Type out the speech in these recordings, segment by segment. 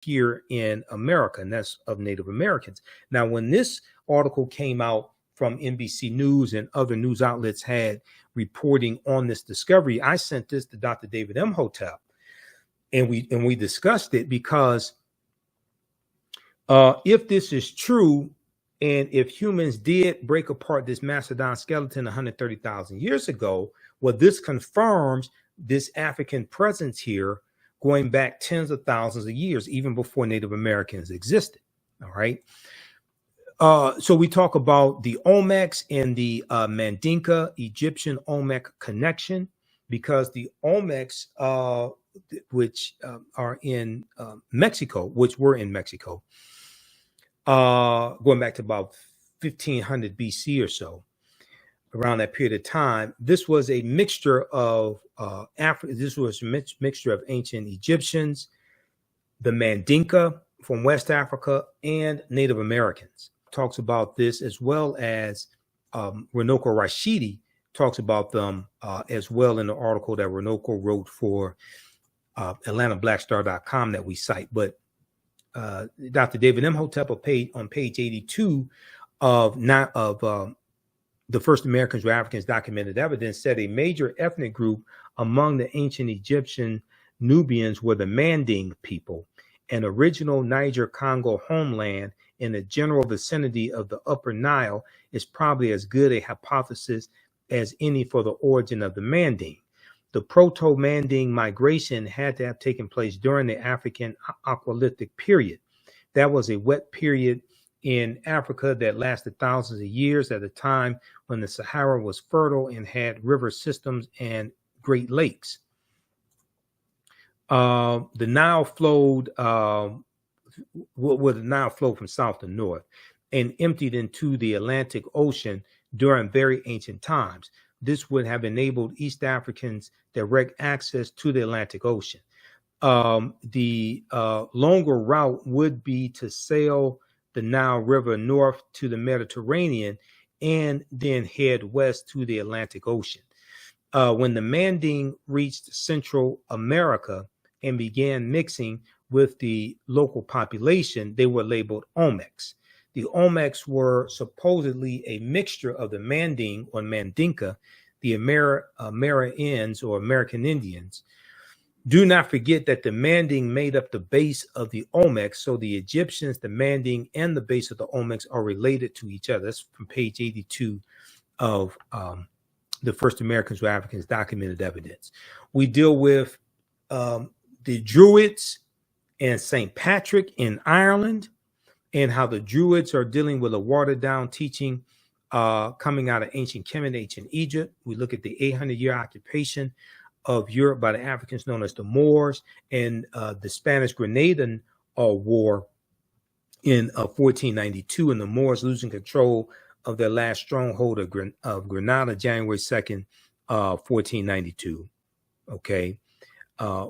here in America, and that's of Native Americans. Now, when this article came out from NBC News and other news outlets had reporting on this discovery, I sent this to Dr. David Imhotep, and we discussed it, because if this is true, and if humans did break apart this Macedon skeleton 130,000 years ago, well, this confirms this African presence here going back tens of thousands of years, even before Native Americans existed. All right. So we talk about the Olmecs and the Mandinka Egyptian Olmec connection, because the Olmecs, which are in Mexico, which were in Mexico, going back to about 1500 BC or so, around that period of time, this was a mixture of This was a mixture of ancient Egyptians, the Mandinka from West Africa, and Native Americans. Talks about this, as well as Runoko Rashidi talks about them as well in the article that Runoko wrote for AtlantaBlackStar.com that we cite. But Dr. David Imhotep on page 82 of the first Americans or Africans documented evidence said a major ethnic group among the ancient Egyptian Nubians were the Manding people, an original Niger-Congo homeland in the general vicinity of the Upper Nile is probably as good a hypothesis as any for the origin of the Manding. The Proto-Manding migration had to have taken place during the African Aqualithic period. That was a wet period in Africa that lasted thousands of years, at a time when the Sahara was fertile and had river systems and great lakes. The Nile flowed, the Nile flowed from south to north and emptied into the Atlantic Ocean during very ancient times. This would have enabled East Africans direct access to the Atlantic Ocean. The longer route would be to sail the Nile River north to the Mediterranean and then head west to the Atlantic Ocean. When the Manding reached Central America and began mixing with the local population, they were labeled Olmecs. The Olmecs were supposedly a mixture of the Manding or Mandinka, the Amerindians or American Indians. Do not forget that the Manding made up the base of the Olmecs, so the Egyptians, the Manding, and the base of the Olmecs are related to each other. That's from page 82 of the first Americans or Africans documented evidence. We deal with the Druids and St. Patrick in Ireland, and how the Druids are dealing with a watered-down teaching coming out of ancient Kemet, ancient Egypt. We look at the 800-year occupation of Europe by the Africans known as the Moors, and the Spanish Granadan War in 1492, and the Moors losing control of their last stronghold of Granada, January 2nd, 1492. Okay,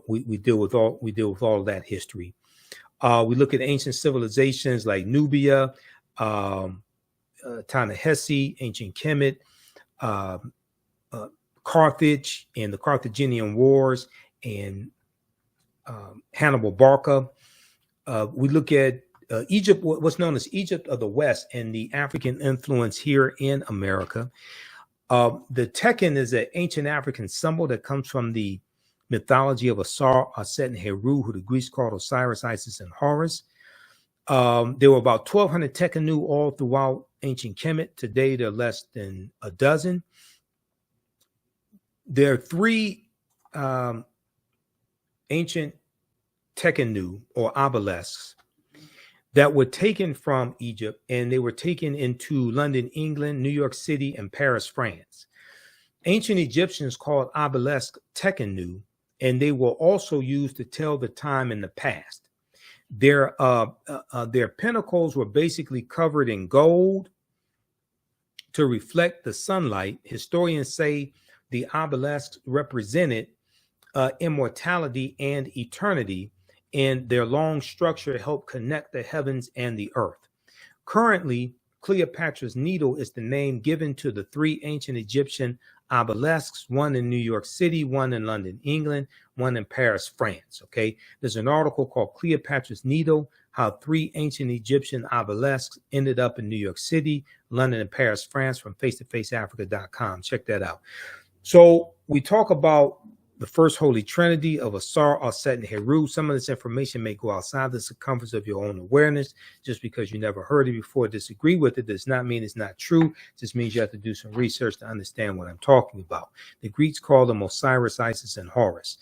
we deal with all of that history. We look at ancient civilizations like Nubia, Ta-Nehisi, ancient Kemet, Carthage and the Carthaginian Wars, and Hannibal Barca. We look at Egypt, what's known as Egypt of the West, and the African influence here in America. The Tekken is an ancient African symbol that comes from the mythology of Asar, Auset, and Heru, who the Greeks called Osiris, Isis, and Horus. There were about 1,200 Tekkenu all throughout ancient Kemet. Today, there are less than a dozen. There are three ancient Tekkenu or obelisks that were taken from Egypt, and they were taken into London, England, New York City, and Paris, France. Ancient Egyptians called obelisk Tekkenu, and they were also used to tell the time in the past. Their pinnacles were basically covered in gold to reflect the sunlight. Historians say the obelisks represented immortality and eternity, and their long structure helped connect the heavens and the earth. Currently, Cleopatra's Needle is the name given to the three ancient Egyptian obelisks, one in New York City, one in London, England, one in Paris, France. Okay, there's an article called Cleopatra's Needle, how 3 ancient Egyptian obelisks ended up in New York City, London, and Paris, France, from face-to-faceafrica.com. Check that out. So we talk about the first holy trinity of Asar, Auset, and Heru. Some of this information may go outside the circumference of your own awareness. Just because you never heard it before, disagree with it, does not mean it's not true. It just means you have to do some research to understand what I'm talking about. The Greeks called them Osiris, Isis, and Horus.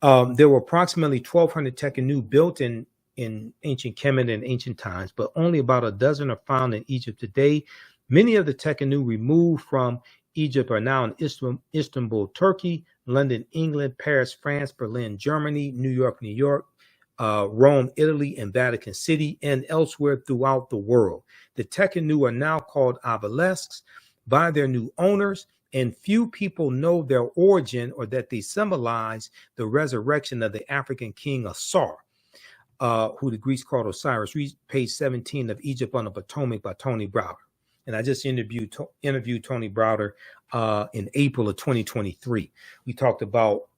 There were approximately 1,200 Tekhenu built in ancient Kemet in ancient times, but only about a dozen are found in Egypt today. Many of the Tekhenu removed from Egypt are now in Istanbul, Turkey, London, England, Paris, France, Berlin, Germany, New York, Rome, Italy, and Vatican City, and elsewhere throughout the world. The Tekhenu are now called obelisks by their new owners, and few people know their origin or that they symbolize the resurrection of the African king Asar, who the Greeks called Osiris. Read page 17 of Egypt on the Potomac by Tony Browder. And I just interviewed Tony Browder in April of 2023. We talked about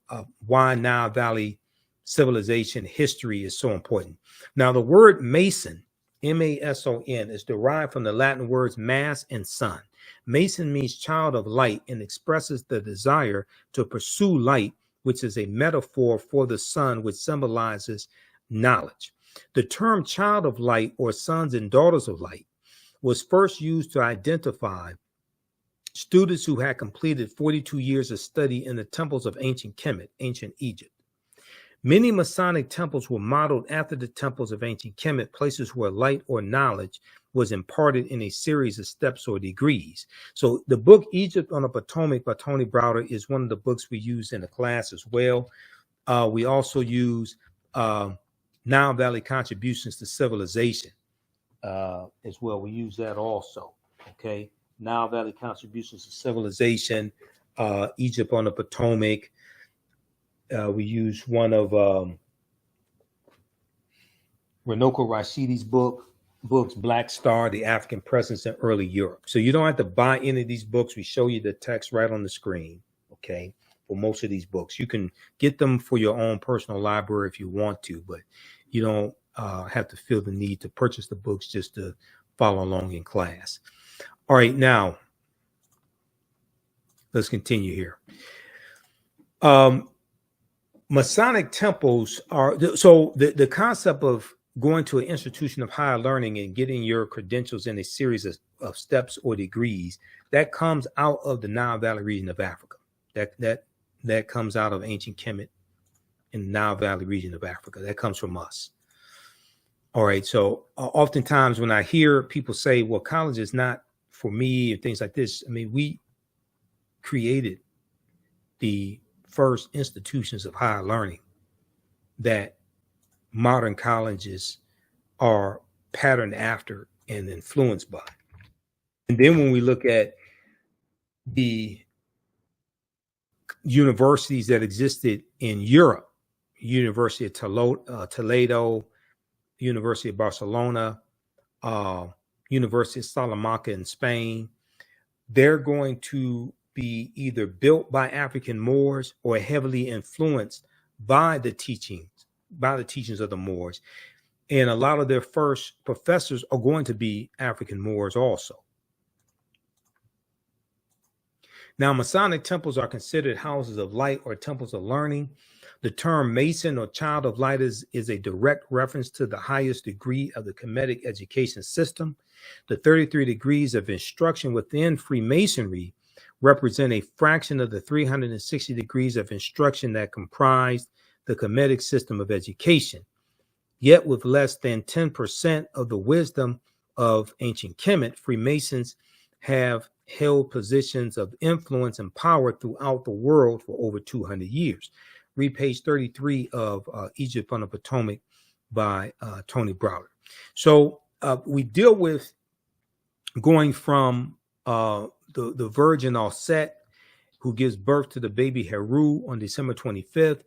why Nile Valley civilization history is so important. Now, the word Mason, M-A-S-O-N, is derived from the Latin words mass and sun. Mason means child of light and expresses the desire to pursue light, which is a metaphor for the sun, which symbolizes knowledge. The term child of light, or sons and daughters of light, was first used to identify students who had completed 42 years of study in the temples of ancient Kemet, ancient Egypt. Many Masonic temples were modeled after the temples of ancient Kemet, places where light or knowledge was imparted in a series of steps or degrees. So the book Egypt on the Potomac by Tony Browder is one of the books we use in the class as well. We also use Nile Valley Contributions to Civilization as well. We use that also. Okay, Nile Valley Contributions to Civilization, Egypt on the Potomac. We use one of Renoko Rashidi's books, Black Star, The African Presence in Early Europe. So you don't have to buy any of these books. We show you the text right on the screen, okay, for most of these books. You can get them for your own personal library if you want to, but you don't have to feel the need to purchase the books just to follow along in class. All right, now let's continue here. Masonic temples are, so the concept of going to an institution of higher learning and getting your credentials in a series of steps or degrees, that comes out of the Nile Valley region of Africa. That comes out of ancient Kemet in the Nile Valley region of Africa. That comes from us. All right, so oftentimes when I hear people say, well, college is not for me and things like this, I mean, we created the first institutions of higher learning that modern colleges are patterned after and influenced by. And then when we look at the universities that existed in Europe, University of Toledo, University of Barcelona, University of Salamanca in Spain, they're going to be either built by African Moors or heavily influenced by the teachings of the Moors. And a lot of their first professors are going to be African Moors also. Now, Masonic temples are considered houses of light or temples of learning. The term Mason or Child of Light is a direct reference to the highest degree of the Kemetic education system. The 33 degrees of instruction within Freemasonry represent a fraction of the 360 degrees of instruction that comprised the Kemetic system of education. Yet with less than 10% of the wisdom of ancient Kemet, Freemasons have held positions of influence and power throughout the world for over 200 years. Read page 33 of Egypt on the Potomac by Tony Browder. So we deal with going from the virgin Auset, who gives birth to the baby Heru on December 25th,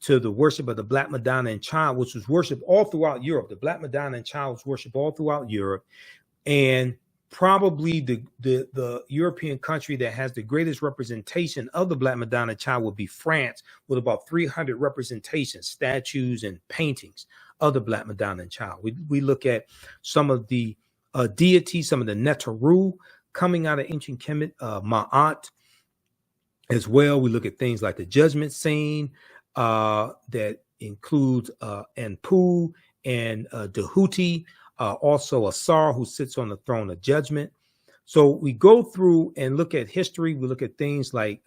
to the worship of the Black Madonna and Child, which was worshipped all throughout Europe. The Black Madonna and Child was worshipped all throughout Europe. And Probably the European country that has the greatest representation of the Black Madonna Child would be France, with about 300 representations, statues, and paintings of the Black Madonna Child. We look at some of the deities, some of the Neteru coming out of ancient Kemet, Ma'at as well. We look at things like the judgment scene that includes Anpu and Dahuti, also Asar, who sits on the throne of judgment. So we go through and look at history. We look at things like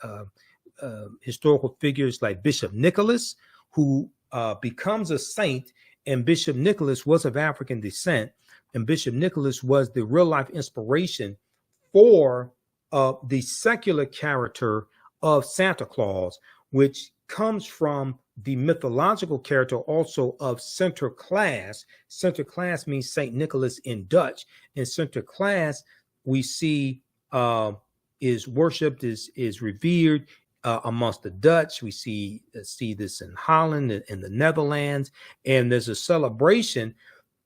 historical figures like Bishop Nicholas, who becomes a saint. And Bishop Nicholas was of African descent. And Bishop Nicholas was the real life inspiration for the secular character of Santa Claus, which comes from the mythological character also of Sinterklaas. Sinterklaas means Saint Nicholas in Dutch, and Sinterklaas we see is worshipped, is revered amongst the Dutch. We see this in Holland and the Netherlands, and there's a celebration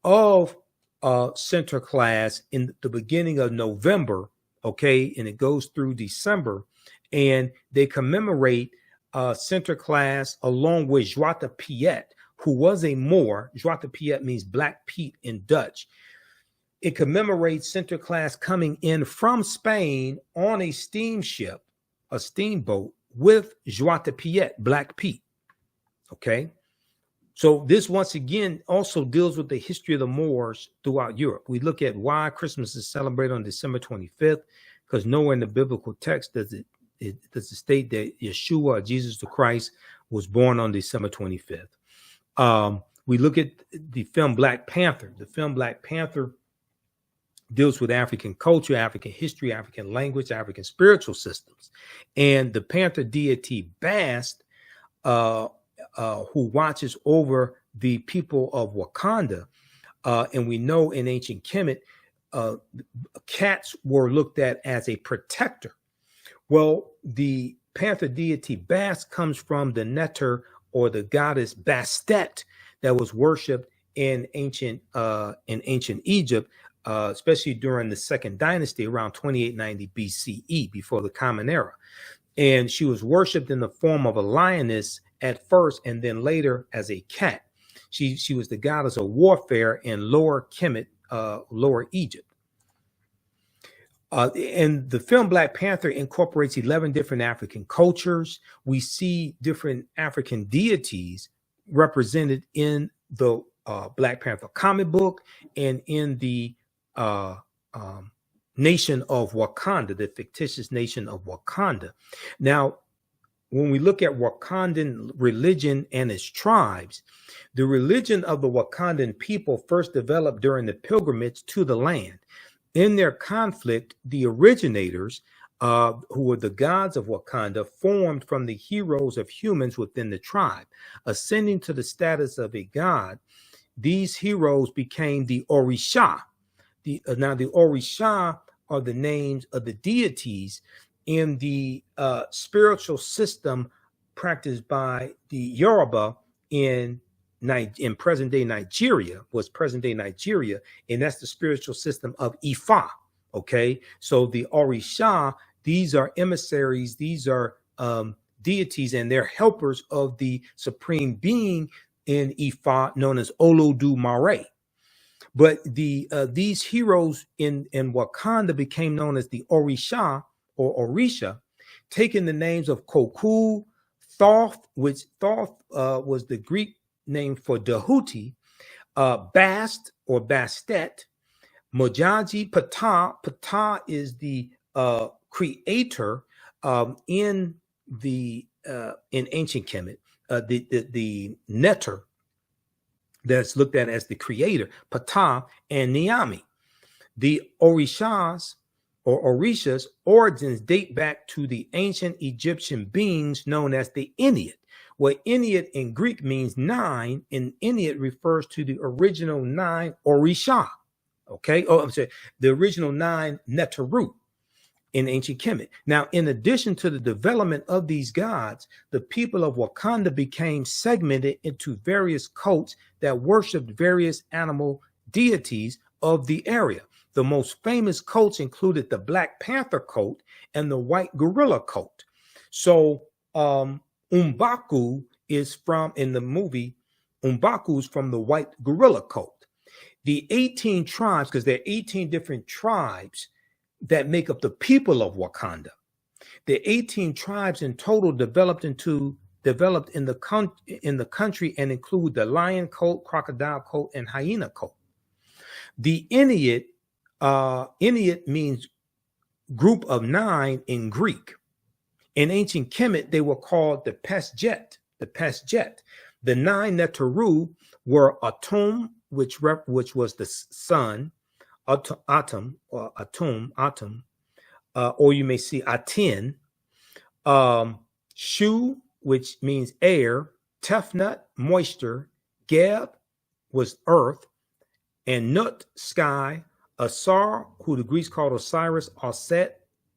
of Sinterklaas in the beginning of November, okay, and it goes through December, and they commemorate Sinterklaas along with Zwarte Piet, who was a Moor. Zwarte Piet means Black Pete in Dutch. It commemorates Sinterklaas coming in from Spain on a steamship, a steamboat, with Zwarte Piet, Black Pete. Okay. So this once again also deals with the history of the Moors throughout Europe. We look at why Christmas is celebrated on December 25th, because nowhere in the biblical text does it state that Yeshua, Jesus the Christ, was born on December 25th. We look at the film Black Panther. The film Black Panther deals with African culture, African history, African language, African spiritual systems. And the Panther Deity Bast, who watches over the people of Wakanda, and we know in ancient Kemet, cats were looked at as a protector. Well, the Panther Deity Bast comes from the Neter, or the goddess Bastet, that was worshipped in ancient Egypt, especially during the Second Dynasty around 2890 BCE, before the Common Era. And she was worshipped in the form of a lioness at first, and then later as a cat. She was the goddess of warfare in Lower Kemet, Lower Egypt. And the film Black Panther incorporates 11 different African cultures. We see different African deities represented in the Black Panther comic book and in the nation of Wakanda, the fictitious nation of Wakanda. Now, when we look at Wakandan religion and its tribes, the religion of the Wakandan people first developed during the pilgrimage to the land. In their conflict, the originators, who were the gods of Wakanda, formed from the heroes of humans within the tribe. Ascending to the status of a god, these heroes became the Orisha. Now, the Orisha are the names of the deities in the spiritual system practiced by the Yoruba in present-day Nigeria, and that's the spiritual system of Ifa, okay? So the Orisha, these are emissaries, these are deities, and they're helpers of the supreme being in Ifa, known as Olodumare. But these heroes in Wakanda became known as the Orisha, or Orisha, taking the names of Koku, Thoth, which Thoth was the Greek name for Dahuti, Bast or Bastet, Mojaji, Ptah. Ptah is the creator in ancient Kemet, the Neter that's looked at as the creator, Ptah, and Niami. The Orishas or Orishas origins date back to the ancient Egyptian beings known as the Ennead. Well, Ennead in Greek means 9, and Ennead refers to the original 9 Orisha. Okay, the original 9 Neteru in ancient Kemet. Now, in addition to the development of these gods, the people of Wakanda became segmented into various cults that worshipped various animal deities of the area. The most famous coats included the Black Panther coat and the white gorilla coat. So Umbaku is from, in the movie, Umbaku is from the white gorilla coat. The 18 tribes, because there are 18 different tribes that make up the people of Wakanda. The 18 tribes in total developed in the country and include the lion coat, crocodile coat, and hyena coat. The Inuit means group of 9 in Greek. In ancient Kemet, they were called the Bastet. The 9 Neteru were Atum, which was the sun, Atum, or you may see Atin, Shu, which means air, Tefnut, moisture, Geb was earth, and Nut, sky, Asar, who the Greeks called Osiris, Auset,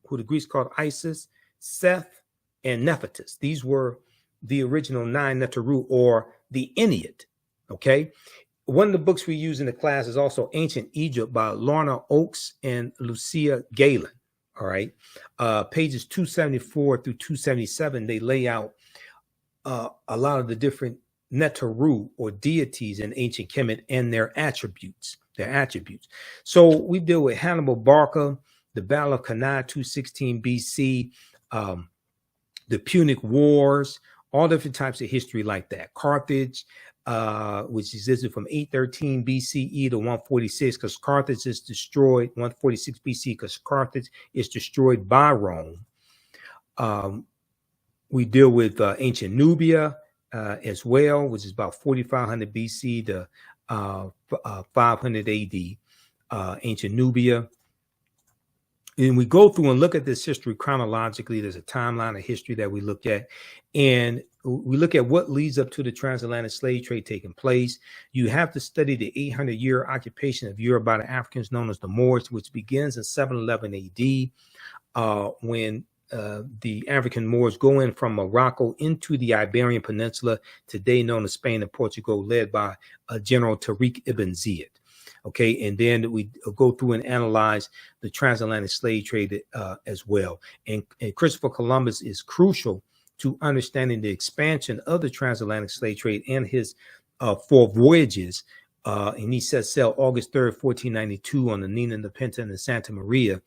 who the Greeks called Isis, Seth, and Nephthys. These were the original 9 Neteru, or the Inuit. Okay. One of the books we use in the class is also Ancient Egypt by Lorna Oakes and Lucia Galen. All right. Pages 274 through 277, they lay out a lot of the different Neteru, or deities, in ancient Kemet and their attributes. So we deal with Hannibal Barca, the Battle of Cannae, 216 BC, the Punic Wars, all different types of history like that. Carthage, which existed from 813 BCE to 146, because Carthage is destroyed, 146 BC, because Carthage is destroyed by Rome. We deal with ancient Nubia as well, which is about 4500 BC to 500 AD, ancient Nubia. And we go through and look at this history chronologically. There's a timeline of history that we look at, and we look at what leads up to the transatlantic slave trade taking place. You have to study the 800-year occupation of Europe by the Africans known as the Moors, which begins in 711 AD, when the African Moors go in from Morocco into the Iberian Peninsula, today known as Spain and Portugal, led by General Tariq ibn Ziyad. Okay, and then we go through and analyze the transatlantic slave trade as well. And Christopher Columbus is crucial to understanding the expansion of the transatlantic slave trade and his 4 voyages. And he set sail August 3rd, 1492 on the Nina, the Pinta, and the Santa Maria.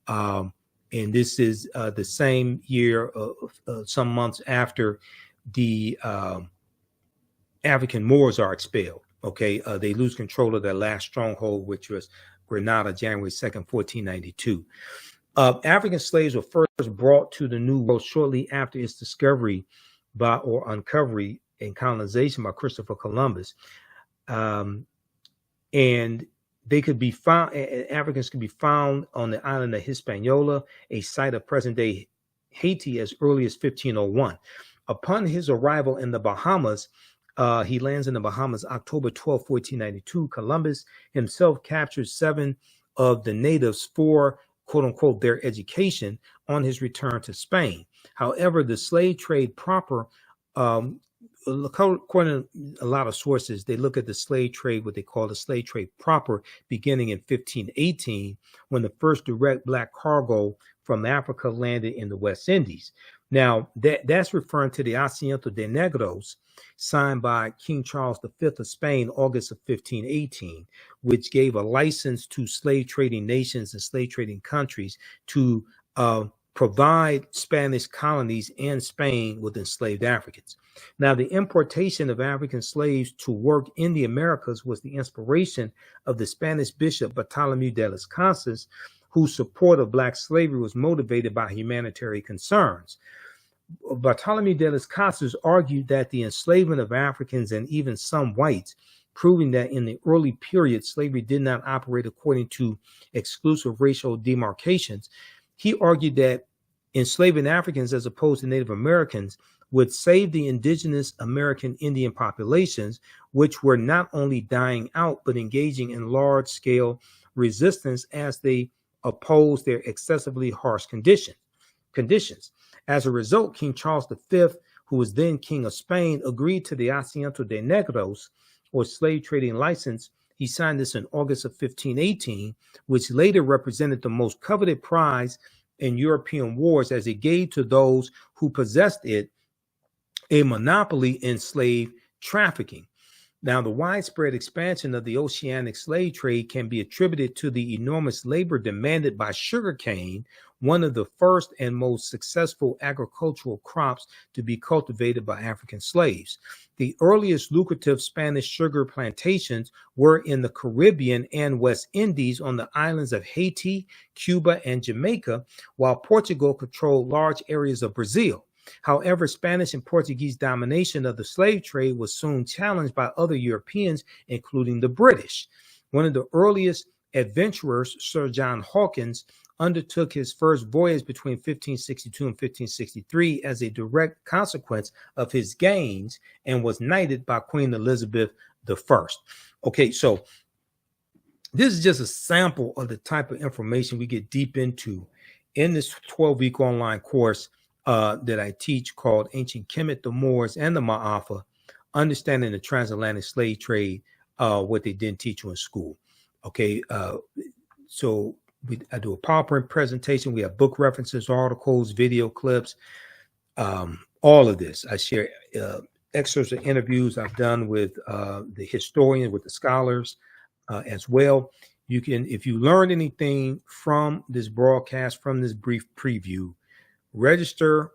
And this is the same year, some months after the African Moors are expelled. Okay, they lose control of their last stronghold, which was Grenada, January 2nd, 1492. African slaves were first brought to the New World shortly after its discovery or uncovery and colonization by Christopher Columbus. And they could be found, Africans could be found on the island of Hispaniola, a site of present-day Haiti, as early as 1501. Upon his arrival in the Bahamas, he lands in the Bahamas October 12, 1492. Columbus himself captured 7 of the natives for, quote unquote, their education on his return to Spain. However, the slave trade proper, according to a lot of sources, they look at the slave trade, what they call the slave trade proper, beginning in 1518, when the first direct black cargo from Africa landed in the West Indies. Now, that's referring to the Asiento de Negros, signed by King Charles V of Spain, August of 1518, which gave a license to slave trading nations and slave trading countries to provide Spanish colonies and Spain with enslaved Africans. Now, the importation of African slaves to work in the Americas was the inspiration of the Spanish bishop Bartolomé de las Casas, whose support of black slavery was motivated by humanitarian concerns. Bartolomé de las Casas argued that the enslavement of Africans and even some whites, proving that in the early period slavery did not operate according to exclusive racial demarcations, he argued that enslaving Africans as opposed to Native Americans would save the indigenous American Indian populations, which were not only dying out, but engaging in large-scale resistance as they opposed their excessively harsh conditions. As a result, King Charles V, who was then King of Spain, agreed to the Asiento de Negros, or slave trading license, He signed this in August of 1518, which later represented the most coveted prize in European wars, as it gave to those who possessed it a monopoly in slave trafficking. Now, the widespread expansion of the oceanic slave trade can be attributed to the enormous labor demanded by sugarcane, one of the first and most successful agricultural crops to be cultivated by African slaves. The earliest lucrative Spanish sugar plantations were in the Caribbean and West Indies on the islands of Haiti, Cuba, and Jamaica, while Portugal controlled large areas of Brazil. However, Spanish and Portuguese domination of the slave trade was soon challenged by other Europeans, including the British. One of the earliest adventurers, Sir John Hawkins, undertook his first voyage between 1562 and 1563 as a direct consequence of his gains, and was knighted by Queen Elizabeth I. Okay, so this is just a sample of the type of information we get deep into in this 12-week online course that I teach, called Ancient Kemet, the Moors, and the Ma'afa, Understanding the Transatlantic Slave Trade, what they didn't teach you in school. Okay, so I do a PowerPoint presentation. We have book references, articles, video clips, all of this. I share excerpts of interviews I've done with the historians, with the scholars as well. You can, if you learned anything from this broadcast, from this brief preview, register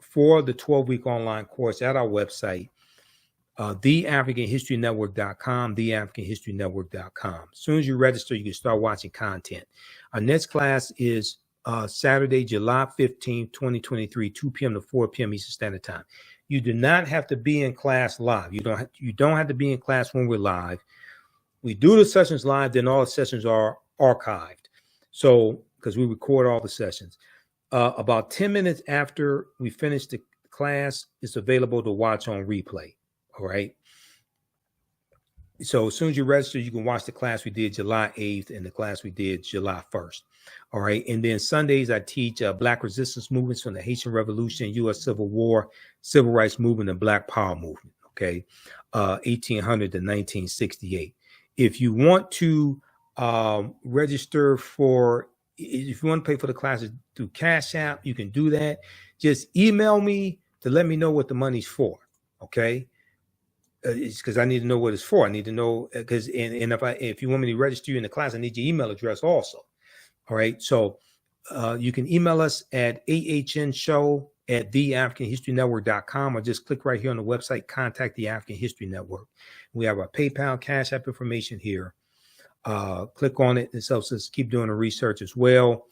for the 12-week online course at our website, theafricanhistorynetwork.com, theafricanhistorynetwork.com. As soon as you register, you can start watching content. Our next class is Saturday, July 15th, 2023, 2 p.m. to 4 p.m. Eastern Standard Time. You do not have to be in class live. You don't have to be in class when we're live. We do the sessions live, then all the sessions are archived. So, because we record all the sessions. About 10 minutes after we finish the class, it's available to watch on replay. All right. So as soon as you register, you can watch the class we did July 8th and the class we did July 1st. All right. And then Sundays, I teach Black resistance movements from the Haitian Revolution, U.S. Civil War, Civil Rights Movement, and Black Power Movement. Okay. 1800 to 1968. If you want to register for, if you want to pay for the classes through Cash App, you can do that. Just email me to let me know what the money's for. Okay. It's because I need to know what it's for. I need to know, because if you want me to register you in the class, I need your email address also. All right. So you can email us at ahnshow@theafricanhistorynetwork.com, or just click right here on the website, contact the African History Network. We have our PayPal, Cash App information here. Click on it. This helps us keep doing the research as well.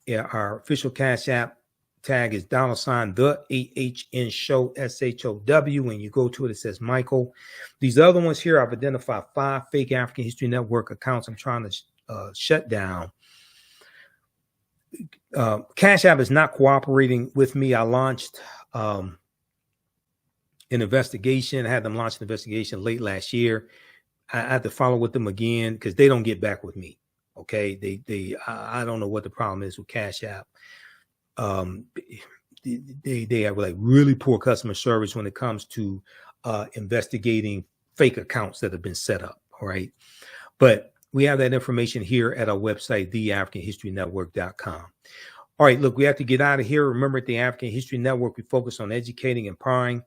Yeah, our official Cash App tag is $ the AHN show, SHOW. When you go to it, it says Michael. These other ones here, I've identified 5 fake African History Network accounts I'm trying to shut down. Cash App is not cooperating with me. I launched an investigation. I had them launch an investigation late last year. I had to follow with them again because they don't get back with me. Okay, I don't know what the problem is with Cash App. They have like really poor customer service when it comes to investigating fake accounts that have been set up. All right, but we have that information here at our website, theafricanhistorynetwork.com. All right, look, we have to get out of here. Remember, at the African History Network, we focus on educating, empowering,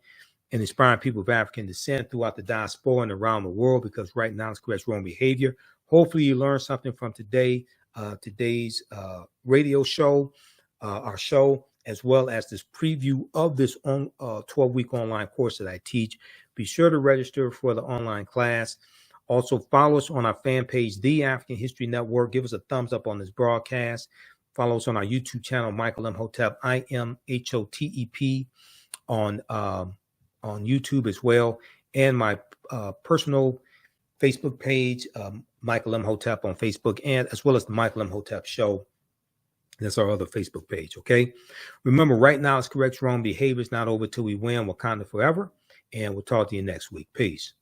and inspiring people of African descent throughout the diaspora and around the world, because right now it's correct wrong behavior. Hopefully you learned something from today's radio show, our show, as well as this preview of this 12-week online course that I teach. Be sure to register for the online class. Also, follow us on our fan page, The African History Network. Give us a thumbs up on this broadcast. Follow us on our YouTube channel, Michael Imhotep, IMHOTEP, on YouTube as well, and my personal Facebook page, Michael Imhotep on Facebook, and as well as the Michael Imhotep Show. That's our other Facebook page. Okay. Remember, right now it's correct wrong behavior. It's not over till we win. Wakanda forever. And we'll talk to you next week. Peace.